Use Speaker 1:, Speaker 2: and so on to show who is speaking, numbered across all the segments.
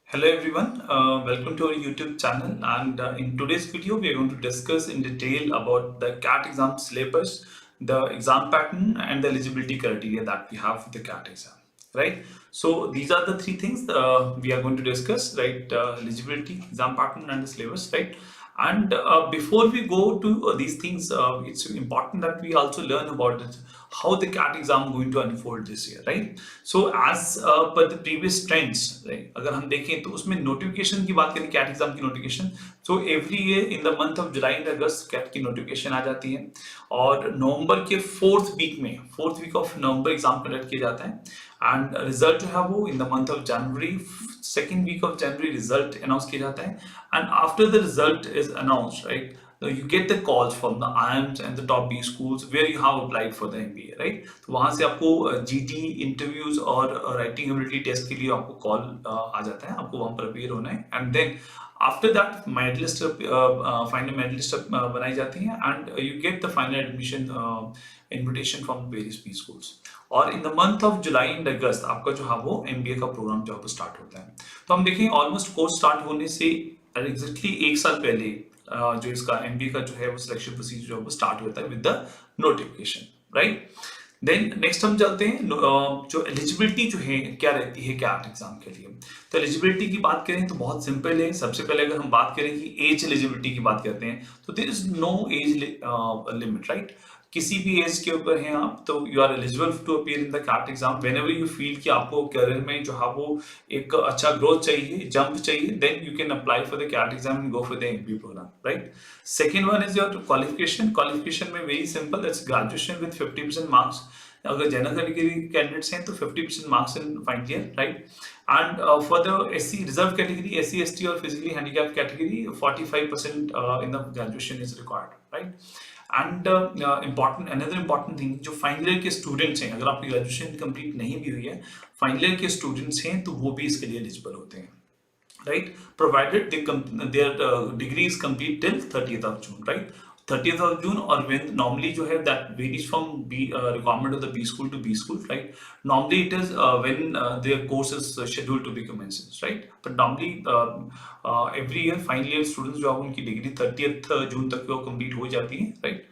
Speaker 1: Hello everyone, welcome to our YouTube channel, and in today's video we are going to discuss in detail about the CAT exam syllabus, the exam pattern and the eligibility criteria that we have for the CAT exam, right? So these are the three things we are going to discuss, right? Eligibility, exam pattern and the syllabus, right? And before we go to these things, it's important that we also learn about it, how the CAT exam going to unfold this year, right? So as per the previous trends, right? अगर हम देखें तो उसमें notification की बात करें, CAT exam की notification, so every year in the month of July and August CAT की नोटिफिकेशन आ जाती है और नवंबर के fourth week of November exam conduct किया जाता है एंड रिजल्ट जो है वो in the month of January, second week of January result announce किया जाता है and after the result is announced, right, you get the calls from the IIMs and the top B schools where you have applied for the MBA, right? तो वहाँ से आपको GT interviews और writing ability test के लिए आपको call आ जाता है, आपको वहाँ पर अपियर होना है and then after that merit list, final merit list बनाई जाती है and you get the final admission invitation from various B schools. और in the month of July and August आपका जो है वो MBA का प्रोग्राम जो है स्टार्ट होता है। तो हम देखें ऑलमोस्ट कोर्स स्टार्ट होने से एग्जैक्टली एक साल पहले जो इसका MBA का जो है वो सिलेक्शन प्रोसीजर जो है वो स्टार्ट होता है with the notification, right. Then next हम चलते हैं, जो एलिजिबिलिटी जो है क्या रहती है कैट एग्जाम के लिए। तो एलिजिबिलिटी की बात करें तो बहुत सिंपल है। सबसे पहले अगर हम बात करें कि एज एलिजिबिलिटी की बात करते हैं तो there is no age limit, right. किसी भी एज के ऊपर हैं आप तो you are eligible to appear in the CAT exam whenever you feel कि आपको करियर में जो है वो एक अच्छा ग्रोथ चाहिए, जंप चाहिए, then you can apply for the CAT exam and go for the MBA programme, right. Second one is your qualification में very simple, that's graduation with 50% marks. अगर जनरल कैटेगरी कैंडिडेट्स हैं तो 50% marks in final year, right. And for the SC reserve category, SC ST और physically handicap category 45% in the graduation is required, right. And another important thing, जो final year के students हैं, अगर आपकी graduation complete नहीं भी हुई है, फाइनल ईयर के स्टूडेंट्स हैं तो वो भी इसके लिए एलिजिबल होते हैं, right, provided their degree is complete till 30th of June, right, 30th of June, or when normally जो है that varies from requirement of the B school to B school, right. Normally it is when their course is scheduled to be commences, right, but normally every year final year students जो है उनकी degree 30th June तक वो complete हो जाती है, right।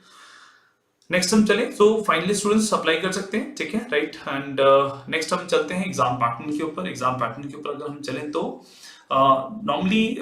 Speaker 1: Next हम चले, सो फाइनली स्टूडेंट्स अप्लाई कर सकते हैं, ठीक है, राइट। एंड नेक्स्ट हम चलते हैं एग्जाम पैटर्न के ऊपर। एग्जाम पैटर्न के ऊपर अगर हम चलें तो नॉर्मली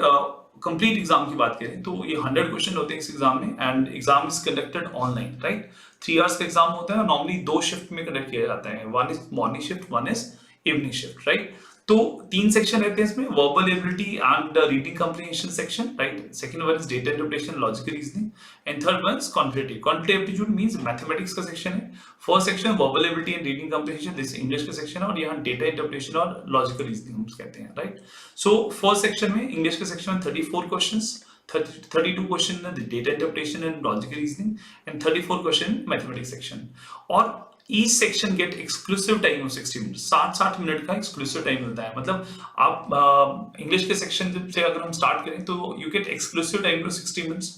Speaker 1: कंप्लीट एग्जाम की बात करें तो ये 100 क्वेश्चन होते हैं इस एग्जाम में and exam is conducted online, right. 3 hours का एग्जाम होता है, नॉर्मली 2 शिफ्ट में कंडक्ट किया जाता है, one is morning shift, one is evening shift, right. तो 3 सेक्शन रहते हैं इसमें, verbal ability and reading comprehension section, right. Second one is data interpretation, logical reasoning and third one is quantitative aptitude means mathematics का section है। First section verbal ability and reading comprehension, this English का section है और यहाँ data interpretation और logical reasoning हम कहते हैं, राइट। सो फर्स्ट सेक्शन में इंग्लिश के सेक्शन में 34 questions, 32 question in the data interpretation and logical reasoning and 34 question mathematics section, और each section get exclusive time of 60 minutes, 60 minute का exclusive time मिलता है। मतलब आप इंग्लिश के सेक्शन से अगर हम स्टार्ट करें तो you get exclusive time of 60 minutes,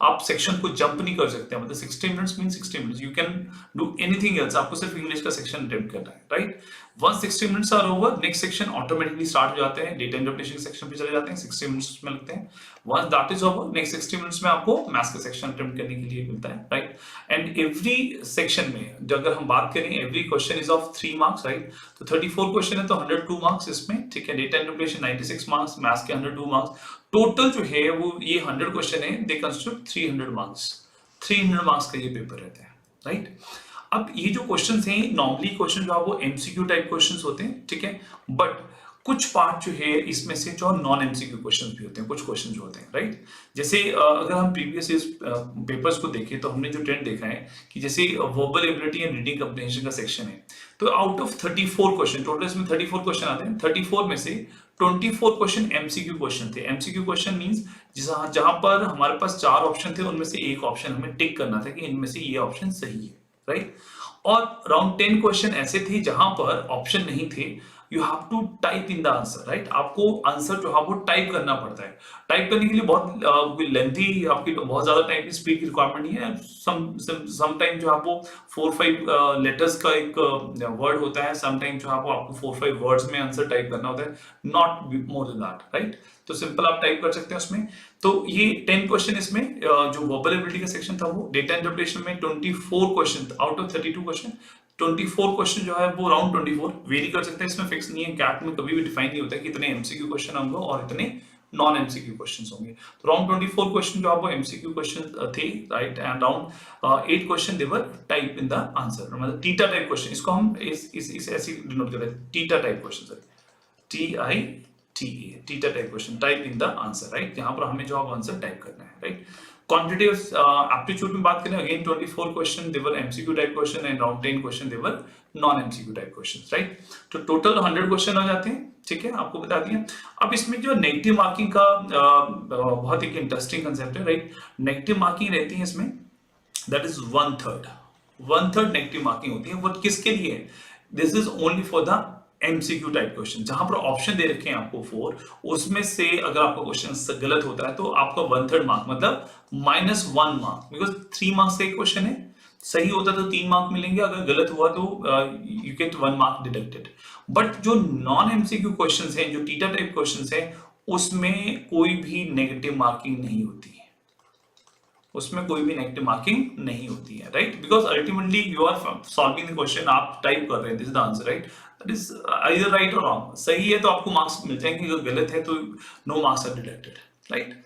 Speaker 1: आप सेक्शन को जंप नहीं कर सकते, मतलब 60 minutes mean 60 minutes, you can do anything else, आपको सिर्फ इंग्लिश का सेक्शन अटेम्प्ट करना है, right. Once 60 minutes are over, next section automatically start हो जाते हैं, डेटा इंटरप्रिटेशन सेक्शन पे चले जाते हैं, 60 मिनट्स में लगते हैं। Once that is over, next 60 minutes में आपको मैथ्स का सेक्शन अटेम्प्ट करने के लिए मिलता है, राइट। एंड एवरी सेक्शन में जो अगर हम बात करें, every question is of 3 marks, right. तो 34 क्वेश्चन है तो 102 मार्क्स इसमें, ठीक है। डेटा इंटरप्रिटेशन 96 मार्क्स, मैथ्स के 102 मार्क्स, टोटल जो है वो ये 100 क्वेश्चन है, दे कंस्टिट्यूट 300 मार्क्स, 300 मार्क्स का ये पेपर रहता है, राइट। अब ये जो क्वेश्चंस हैं नॉर्मली क्वेश्चन जो है वो MCQ टाइप क्वेश्चंस होते हैं, ठीक है, बट कुछ पार्ट जो है इसमें से जो नॉन MCQ क्वेश्चंस भी होते हैं, कुछ क्वेश्चन जो होते हैं, राइट। जैसे अगर हम प्रीवियस पेपर्स को देखें तो हमने जो ट्रेंड देखा है कि जैसे वर्बल एबिलिटी एंड रीडिंग कम्प्रिहेंशन का सेक्शन है तो आउट ऑफ 34 क्वेश्चन, टोटल इसमें 34 क्वेश्चन आते हैं, 34 में से 24 क्वेश्चन MCQ क्वेश्चन थे। MCQ क्वेश्चन मींस जहां पर हमारे पास 4 ऑप्शन थे उनमें से एक ऑप्शन हमें टिक करना था कि इनमें से ये ऑप्शन सही है, राइट। और अराउंड 10 क्वेश्चन ऐसे थे जहां पर ऑप्शन नहीं थे, you have to type in the answer, right. आपको आंसर जो है वो टाइप करना पड़ता है। टाइप करने के लिए बहुत लेंथी, आपकी बहुत ज्यादा टाइप की स्पीड की रिक्वायरमेंट नहीं है। सम टाइम जो आपको 4-5 लेटर्स का एक वर्ड होता है, सम टाइम जो आपको 4-5 वर्ड्स में आंसर टाइप करना होता है, not more than that, right. तो सिंपल आप टाइप कर सकते हैं उसमें। तो ये 10 क्वेश्चन इसमें जो वर्बल एबिलिटी का सेक्शन था वो डेटा इंटरप्रिटेशन में 24 question out of 32 question, 24 question जो है वो राउंड 24 वेरी कर सकते हैं, इसमें फिक्स नहीं है। कैट में कभी भी डिफाइन नहीं होता है कि इतने एमसीक्यू क्वेश्चन होंगे और इतने नॉन एमसीक्यू क्वेश्चंस होंगे। तो राउंड 24 क्वेश्चन जो आपको एमसीक्यू क्वेश्चन थे, right, and round 8 question they were type in the answer, मतलब टीटा टाइप क्वेश्चन, इसको हम इस ऐसे डिनोट करते हैं, TITA type question, TITA, theta type question, type in the answer, right. यहाँ पर हमें जो आंसर टाइप करना है, राइट। क्वांटिटेटिव एप्टीट्यूड में बात करें, again 24 question they were MCQ type question and round 10 question they were non MCQ type questions, right. तो टोटल 100 क्वेश्चन हो जाते हैं, ठीक है, आपको बता दिया। अब इसमें जो नेगेटिव मार्किंग का बहुत एक इंटरेस्टिंग कंसेप्ट है, राइट। नेगेटिव मार्किंग रहती है इसमें, दैट इज 1/3 नेगेटिव मार्किंग होती है। वो किसके लिए है? This is only for the MCQ type question, जहां पर ऑप्शन दे रखे हैं आपको 4, उसमें से अगर आपका क्वेश्चन गलत होता है तो आपका 1/3 मार्क, मतलब -1 मार्क, बिकॉज 3 मार्क्स का एक क्वेश्चन है, सही होता तो 3 मार्क मिलेंगे, अगर गलत हुआ तो you get 1 mark deducted. But जो नॉन एमसीक्यू क्वेश्चंस हैं, जो टीटा टाइप क्वेश्चंस हैं, उसमें कोई भी नेगेटिव मार्किंग नहीं होती है, उसमें कोई भी नेगेटिव मार्किंग नहीं होती है, right. Because ultimately you are solving the question, आप टाइप कर रहे हैं, this is the answer, right. That is either right और रॉन्ग, सही है तो आपको मार्क्स मिल जाएंगे, अगर गलत है तो no marks are deducted, right.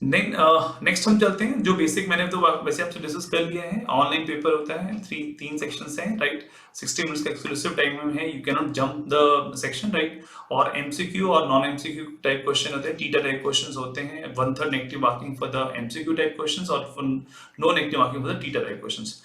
Speaker 1: Next हम चलते हैं, जो बेसिक मैंने तो वैसे आपसे डिस्कस कर लिया है। ऑनलाइन पेपर होता है, 3 सेक्शंस हैं, राइट। 60 मिनट्स का एक्सक्लूसिव टाइम में है, you can not jump the section, right. और एमसीक्यू और नॉन एमसीक्यू टाइप क्वेश्चन होते हैं, टीटा टाइप क्वेश्चंस होते हैं, 1/3 negative marking for the MCQ type questions और no negative marking for the TITA type questions.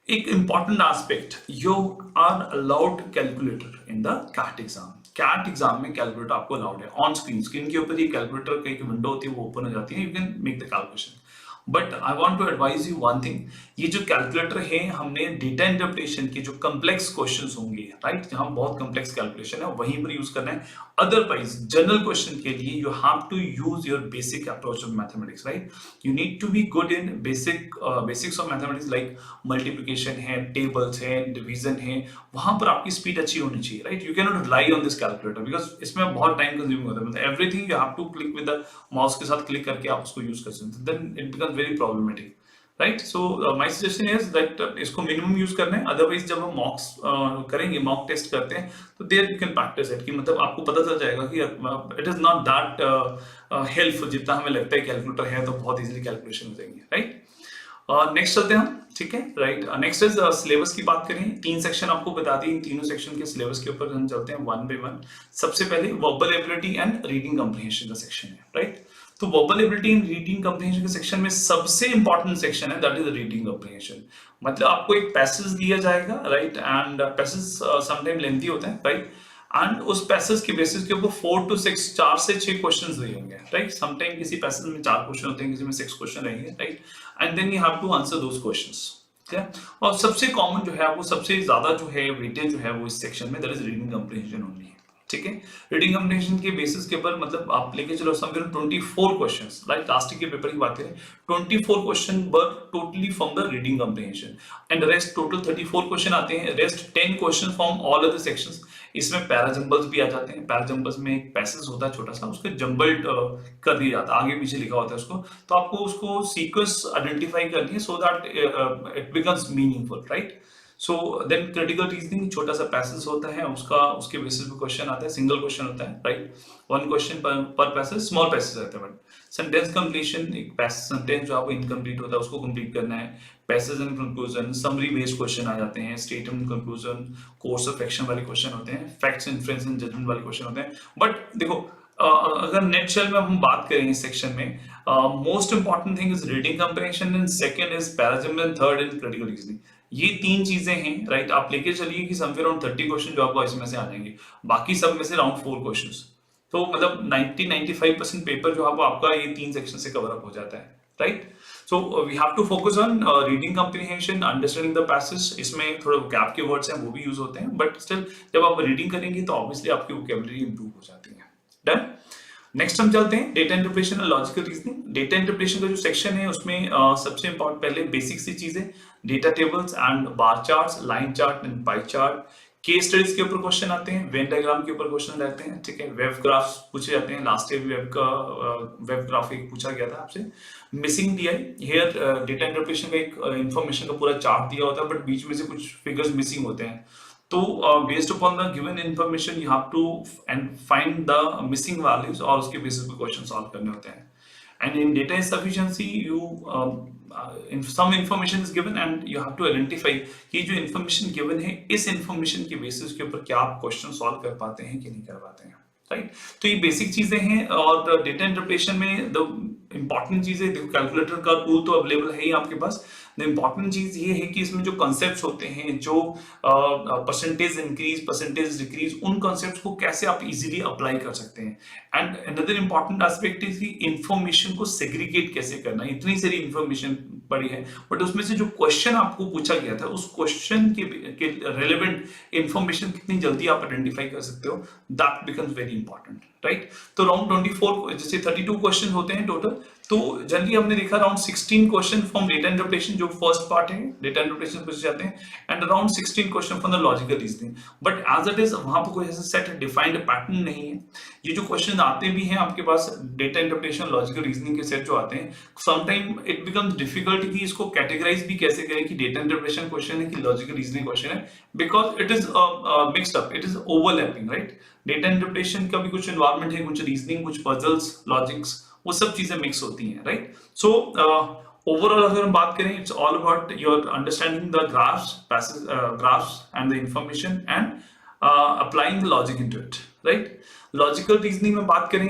Speaker 1: एक important aspect, you are allowed calculator in the CAT exam. CAT exam में calculator आपको allowed है on screen, screen के ऊपर ये calculator की एक विंडो होती है, वो ओपन हो जाती है, you can make the calculation. But I want to advise you one thing, ये जो कैलकुलेटर है, हमने डेटा इंटरप्रिटेशन के जो कॉम्प्लेक्स क्वेश्चंस होंगे, राइट, जहां बहुत कॉम्प्लेक्स कैलकुलेशन है, वहीं पर यूज करना है। अदरवाइज जनरल क्वेश्चन के लिए you have to use your basic approach of mathematics, right. You need to be good in basics of mathematics, like multiplication है, टेबल्स है, डिवीजन है, वहां पर आपकी स्पीड अच्छी होनी चाहिए, right. You can not rely on this calculator, because इसमें बहुत टाइम कंज्यूमिंग होता है, मतलब everything you have to click with the mouse के साथ क्लिक करके आप उसको यूज कर सकते हैं, then it becomes very problematic, right. So my suggestion is that इसको मिनिमम यूज करना है। अदरवाइज जब हम मॉक्स करेंगे, मॉक टेस्ट करते हैं, तो there you can practice it, कि मतलब आपको पता चल जाएगा कि it is not that helpful जितना हमें लगता है। कैलकुलेटर है तो बहुत इजीली कैलकुलेशन हो जाएंगे, राइट। नेक्स्ट चलते हैं हम, ठीक है, राइट। नेक्स्ट इज सिलेबस की बात करें, 3 सेक्शन आपको बता दी, इन तीनों सेक्शन के सिलेबस के ऊपर हम चलते हैं 1 by 1। सबसे पहले वर्बल एबिलिटी एंड रीडिंग कम्प्रिहेंशन का सेक्शन है, राइट। तो वर्बल एबिलिटी एंड रीडिंग कम्प्रिहेंशन के सेक्शन में सबसे इंपॉर्टेंट सेक्शन है, दैट इज रीडिंग कम्प्रिहेंशन। मतलब आपको एक पैसेज दिया जाएगा, right, and passage sometime lengthy होता है, राइट, एंड उस पैसेज के बेसिस के ऊपर 4 से 6 क्वेश्चंस दिए होंगे, राइट। समटाइम किसी पैसेज में 4 क्वेश्चन होते हैं, किसी में 6 क्वेश्चन रहेंगे, right, and then you have to answer those questions, ठीक है। और सबसे कॉमन जो है, वो सबसे ज्यादा जो है वेटेज जो है वो इस सेक्शन में, दैट इज रीडिंग कम्प्रिहेंशन ओनली है, ठीक है। रीडिंग कम्प्रिहेंशन के बेसिस के ऊपर मतलब आप लेके चलो समवेयर 24 क्वेश्चंस, राइट। लास्ट के पेपर की बात करें, 24 question were totally from the reading comprehension, and rest total 34 question आते हैं, rest 10 question from all other sections. इसमें पैराजंबल्स भी आ जाते हैं। पैराजंबल्स में एक पैसेज होता है छोटा सा, उसको जंबल्ड कर दिया जाता है, आगे पीछे लिखा होता है उसको, तो आपको उसको सीक्वेंस आइडेंटिफाई करनी है, so that it becomes meaningful, right. So then critical reasoning, छोटा सा पैसेज होता है, उसके बेसिस पे क्वेश्चन आता है, सिंगल क्वेश्चन होता है, राइट, 1 क्वेश्चन पर पैसेज, स्मॉल पैसेज रहते हैं। बट सेंटेंस कंप्लीशन, एक सेंटेंस जो आपको इनकम्प्लीट होता है उसको कंप्लीट करना है। Passage and conclusion, summary based question आ जाते हैं, statement conclusion, course of action वाले क्वेश्चन होते हैं, फैक्ट्स इन्फ्रेंस एंड जजमेंट वाले क्वेश्चन होते हैं। बट देखो, अगर नेट शेल में हम बात करें इस सेक्शन में, most important thing is reading comprehension, and second is parajumble, third is critical reasoning. ये 3 चीजें हैं, राइट। आप लेके चलिए कि समवेयर अराउंड 30 क्वेश्चन जो आपको इसमें से आ जाएंगे, बाकी सब में से अराउंड 4 क्वेश्चंस। तो मतलब 90-95% पेपर जो है वो आपका ये 3 सेक्शन से कवर अप हो जाता है, right. So we have to focus on reading comprehension, understanding the passage. इसमें थोड़ा गैप के वर्ड्स हैं वो भी यूज होते हैं, बट स्टिल जब आप रीडिंग करेंगे तो ऑब्वियसली आपकी वोकैबुलरी इंप्रूव हो जाती है। डन। नेक्स्ट हम चलते हैं डेटा इंटरप्रिटेशन और लॉजिकल रीजनिंग। डेटा इंटरप्रिटेशन का जो सेक्शन है उसमें सबसे इंपॉर्टेंट पहले बेसिक सी चीजें, data tables and bar charts, line chart and pie chart. Case studies के ऊपर क्वेश्चन आते हैं, वेन डायग्राम के ऊपर क्वेश्चन रहते हैं, ठीक है। वेब ग्राफ्स पूछे जाते हैं, लास्ट ईयर वेब ग्राफ एक पूछा गया था आपसे। Missing DI, here data interpretation का एक इंफॉर्मेशन का पूरा चार्ट दिया होता है, बट बीच में से कुछ फिगर्स मिसिंग होते हैं। तो based upon the given information you have to and find the missing values और उसके बेसिस पे क्वेश्चन सॉल्व करने होते हैं। And in data insufficiency you some information is given and you have to identify कि जो information given है इस information के बेसिस के ऊपर क्या आप क्वेश्चन सॉल्व कर पाते हैं कि नहीं कर पाते हैं, राइट। तो ये बेसिक चीजें हैं। और डेटा इंटरप्रिटेशन में द इंपॉर्टेंट चीज है, देखो कैलकुलेटर का टूल तो अवेलेबल है ही आपके पास। द इम्पॉर्टेंट चीज ये है कि इसमें जो कॉन्सेप्ट्स होते हैं, जो परसेंटेज इंक्रीज, परसेंटेज डिक्रीज, उन कॉन्सेप्ट्स को कैसे आप इजीली अप्लाई कर सकते हैं। And another important aspect is कि इंफॉर्मेशन को सेग्रीगेट कैसे करना। इतनी सारी इंफॉर्मेशन पड़ी है, बट उसमें से जो क्वेश्चन आपको पूछा गया था उस क्वेश्चन के रेलेवेंट इंफॉर्मेशन कितनी जल्दी आप आइडेंटिफाई कर सकते हो, that becomes very important, right. तो अराउंड 24 जैसे 32 क्वेश्चन होते हैं टोटल। तो जनरली हमने देखा around 16 question from data interpretation, जो फर्स्ट पार्ट है डेटा इंटरप्रिटेशन पूछे जाते हैं, and around 16 question from the logical reasoning. But as it is वहां पर कोई ऐसा सेट डिफाइंड पैटर्न नहीं है। ये जो क्वेश्चन आते भी हैं आपके पास डेटा इंटरप्रिटेशन लॉजिकल रीजनिंग के सेट जो आते हैं, समटाइम इट बिकम्स डिफिकल्ट कि इसको कैटेगराइज भी कैसे करें कि डेटा इंटरप्रिटेशन क्वेश्चन है कि लॉजिकल रीजनिंग क्वेश्चन है, because it is mixed up, it is overlapping, right. Data interpretation का भी कुछ एनवायरमेंट है, कुछ रीजनिंग, कुछ पजल्स, लॉजिक्स, वो सब चीजें मिक्स होती हैं, राइट। सो ओवरऑल अगर हम बात करें, it's all about your understanding the graphs and the information and applying the logic into it, right. Logical reasoning में बात करें,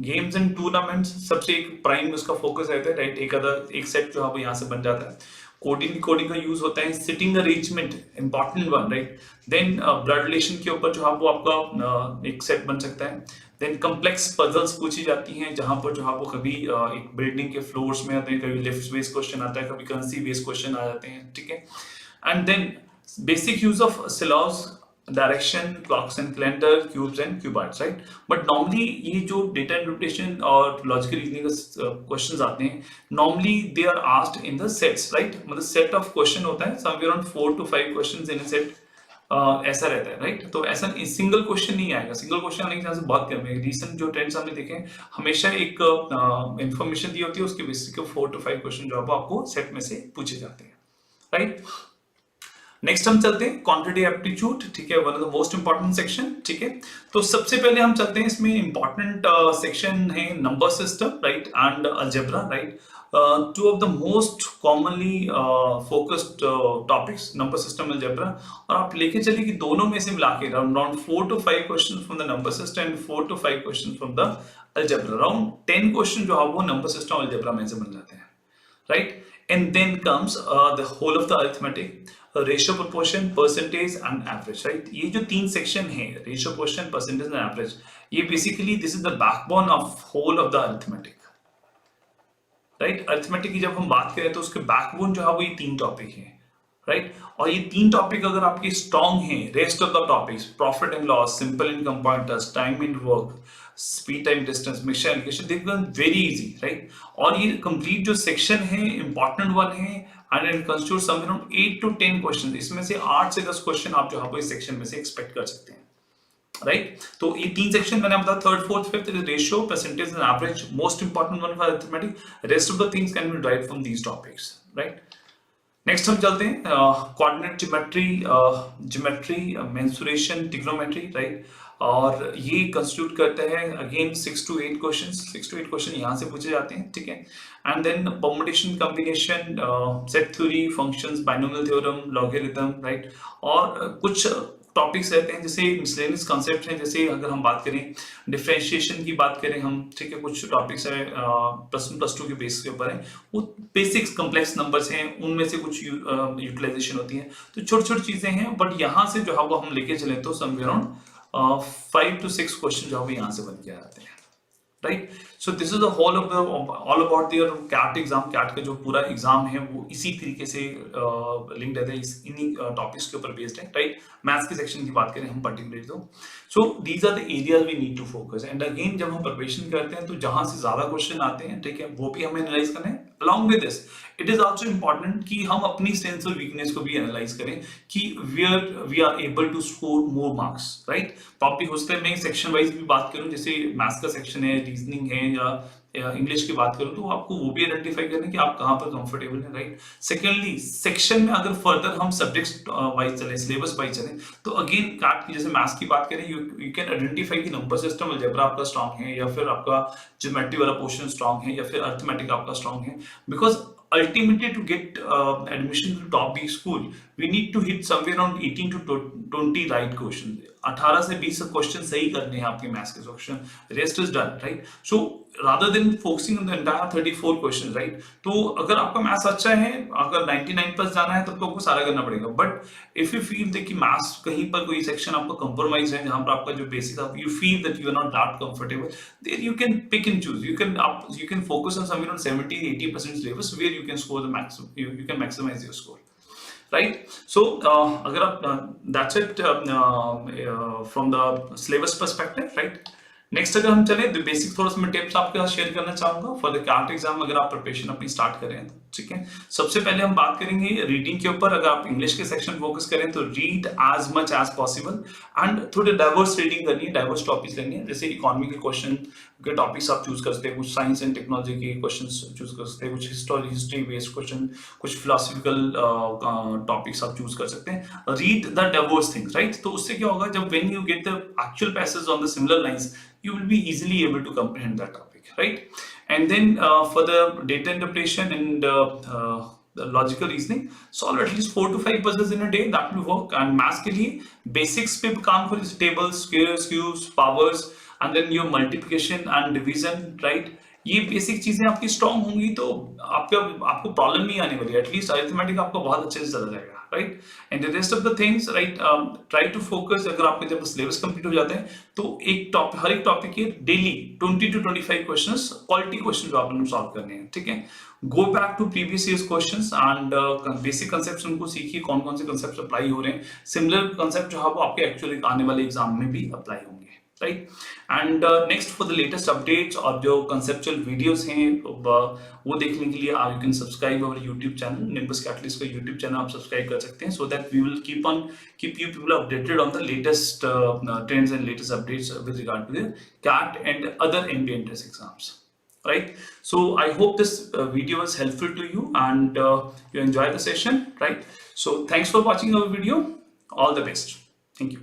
Speaker 1: गेम्स एंड टूर्नामेंट्स सबसे एक प्राइम उसका फोकस रहता है, राइट। एक सेट जो है वो यहाँ से बन जाता है। कोडिंग का यूज होता है, sitting arrangement important one, right. Then blood relation के ऊपर जो है वो आपका एक सेट बन सकता है। देन कॉम्प्लेक्स पजल्स पूछी जाती हैं, जहां पर जो है वो कभी एक बिल्डिंग के फ्लोर्स में आते हैं, कभी लिफ्ट बेस्ड क्वेश्चन आता है, कभी करेंसी बेस्ड क्वेश्चन आ जाते हैं, ठीक है। And then basic use of syllogism, direction, clocks and calendar, cubes and cuboids, right. But normally ये जो डेटा इंटरप्रिटेशन और लॉजिकल रीजनिंग क्वेश्चंस आते हैं, normally they are asked in the sets, right. मतलब सेट ऑफ क्वेश्चन होता है, somewhere around 4 to 5 questions in a set, ऐसा रहता है, राइट। तो ऐसा सिंगल क्वेश्चन नहीं आएगा, सिंगल क्वेश्चन आने की चांसेस बहुत कम है। रिसेंट जो ट्रेंड्स हमने देखे हैं, हमेशा एक इंफॉर्मेशन दी होती है, उसके बेसिस पे 4 to 5 क्वेश्चन जो आपको सेट में से पूछे जाते हैं, राइट। नेक्स्ट हम चलते हैं क्वांटिटेटिव एप्टीट्यूड, ठीक है, one of the most important section, ठीक है। तो सबसे पहले हम चलते हैं, इसमें इंपॉर्टेंट सेक्शन है number system, right, and algebra, right. Two of the most commonly focused topics, number system, algebra. और आप लेके चलिए कि दोनों में से मिला के around 4 to 5 question from the number system and 4 to 5 question from the algebra. Around 10 question जो है वो नंबर सिस्टम और अलजेब्रा में से बन जाते हैं, right. And then comes the whole of the arithmetic, ratio, proportion, percentage and average, right. ये जो 3 सेक्शन है, ratio, proportion, percentage and average, ये basically this is the backbone of whole of the arithmetic, right. Arithmetic की जब हम बात करें तो उसके बैकबोन जो है वो ये 3 टॉपिक हैं, राइट। और ये 3 टॉपिक अगर आपके स्ट्रॉन्ग हैं, rest of the topics, profit and loss, simple income pointers, time and work, speed time distance, mixture allocation, they become very easy, right. और ये कंप्लीट जो सेक्शन है इंपॉर्टेंट वन है, and it constitute some around 8 to 10 question. इसमें से 8 से 10 question आप जो है इस सेक्शन में से एक्सपेक्ट कर सकते हैं, राइट। तो ये 3 सेक्शन मैंने बताया, third, fourth, fifth, ratio, percentage and average, most important one for arithmetic. Rest of the things can be derived from these topics, right. Next हम चलते हैं coordinate geometry, mensuration, trigonometry, right. और ये constitute करता है again 6 to 8 question यहाँ से पूछे जाते हैं, ठीक है। And then permutation, combination, set theory, functions, binomial theorem, logarithm, right. और कुछ टॉपिक्स रहते हैं जैसे मिसलेनियस कॉन्सेप्ट हैं, जैसे अगर हम बात करें डिफरेंशिएशन की बात करें हम, ठीक है, कुछ टॉपिक्स है +1 +2 के बेस के ऊपर है, वो बेसिक्स कॉम्प्लेक्स नंबर्स हैं, उनमें से कुछ यूटिलाइजेशन होती है, तो छोटी छोटी चीजें हैं। बट यहाँ से जो है वो हम लेके चले तो समवेयर अराउंड 5 to 6 क्वेश्चन जो है यहाँ से बन के आते हैं, right. So this is the whole of the all about your CAT exam. CAT का जो पूरा एग्जाम है वो इसी तरीके से लिंक्ड है, इन्हीं टॉपिक्स के ऊपर बेस्ड है, राइट। मैथ्स के सेक्शन की बात करें हम पर्टिकुलरली तो so these are the areas we need to focus. And again जब हम प्रिपरेशन करते हैं तो जहां से ज्यादा क्वेश्चन आते हैं, ठीक है, वो भी हमें एनालाइज करना है। Along with this it is also important कि हम अपनी स्ट्रेंथ्स और वीकनेस को भी एनालाइज करें कि we are able to score more marks, right. Topic हो सकता है मैं सेक्शन वाइज भी बात करूं, जैसे मैथ्स का सेक्शन है, रीजनिंग है या इंग्लिश की बात करूं, तो आपको वो भी आइडेंटिफाई करना है कि आप कहां पर कंफर्टेबल हैं, राइट। सेकेंडली सेक्शन में अगर फर्दर हम सब्जेक्ट्स वाइज चले, सिलेबस वाइज चले, तो अगेन कैट की जैसे मैथ्स की बात करें, यू कैन आइडेंटिफाई कि नंबर सिस्टम अलजेब्रा आपका स्ट्रांग है, या फिर आपका ज्योमेट्री वाला पोर्शन स्ट्रांग है, या फिर अरिथमेटिक आपका स्ट्रांग है। Because ultimately to get admission to top big school we need to hit somewhere around 18 to 20 right questions। 18 से 20 क्वेश्चन सही करने हैं आपके मैथ्स के question, rest is done, right. So rather than focusing on the entire 34 questions, right। तो अगर आपका maths अच्छा है, अगर 99 प्लस जाना है तब तो आपको सारा करना पड़ेगा। But if you feel that कि मैथ्स कहीं पर कोई सेक्शन आपका कंप्रोमाइज है, जहां पर आपका जो बेसिक आप you feel that you are not that comfortable, there you can pick and choose. You can focus on somewhere on 70-80% syllabus where you can score the maximum, you can maximise your score, right. So अगर आप that's it from the syllabus perspective, right. Next अगर हम चले तो basic थोड़ा सा मैं tips आपके साथ शेयर करना चाहूंगा फॉर द कैट एग्जाम, अगर आप प्रिपरेशन अपनी स्टार्ट कर रहे हैं, ठीक है। सबसे पहले हम बात करेंगे रीडिंग के ऊपर। अगर आप इंग्लिश के सेक्शन फोकस करें तो read as much as possible and थोड़े डाइवर्स रीडिंग करनी है, डाइवर्स टॉपिक्स लेनी है। जैसे इकोनॉमी के क्वेश्चन के टॉपिक्स आप चूज कर सकते हैं, कुछ साइंस एंड टेक्नोलॉजी के क्वेश्चन चूज कर सकते हैं, कुछ हिस्ट्री बेस्ड क्वेश्चन, कुछ फिलोसफिकल टॉपिक्स आप चूज कर सकते हैं। Read the diverse things, right. तो उससे क्या होगा, जब when you get the actual passage on the similar lines, you will be easily able to comprehend that topic, right? And then for the data interpretation and the logical reasoning, solve at least 4 to 5 puzzles in a day, that will work। and maths के लिए basics पे काम करो, जैसे tables, squares, cubes, powers, and then your multiplication and division, right? ये basic चीजें आपकी strong होंगी तो आपको प्रॉब्लम नहीं आने वाली, एटलीस्ट अरिथमेटिक आपको बहुत अच्छे से चला जाएगा, right. And the rest of the things, right, try to focus. अगर आपका जब सिलेबस कंप्लीट हो जाता है तो हर एक टॉपिक के daily 20 to 25 questions, quality question जो आपने सॉल्व करने हैं, ठीक है। Go back to previous years questions and basic concepts उनको सीखिए, कौन कौन से कंसेप्ट अप्लाई हो रहे हैं। सिमिलर कंसेप्ट जो है वो आपके एक्चुअली आने वाले एग्जाम में भी अप्लाई होंगे, right. And next for the latest updates और जो कंसेप्चुअल वीडियोस हैं वो देखने के लिए you can subscribe our YouTube channel, Nimbus Catalyst का यूट्यूब चैनल आप सब्सक्राइब कर सकते हैं, so that we will keep you people updated on the latest trends and latest updates with regard to the CAT and other MBA entrance exams, right? So I hope this video was helpful to you and you enjoyed the session, right? So thanks for watching our video. All the best. Thank you.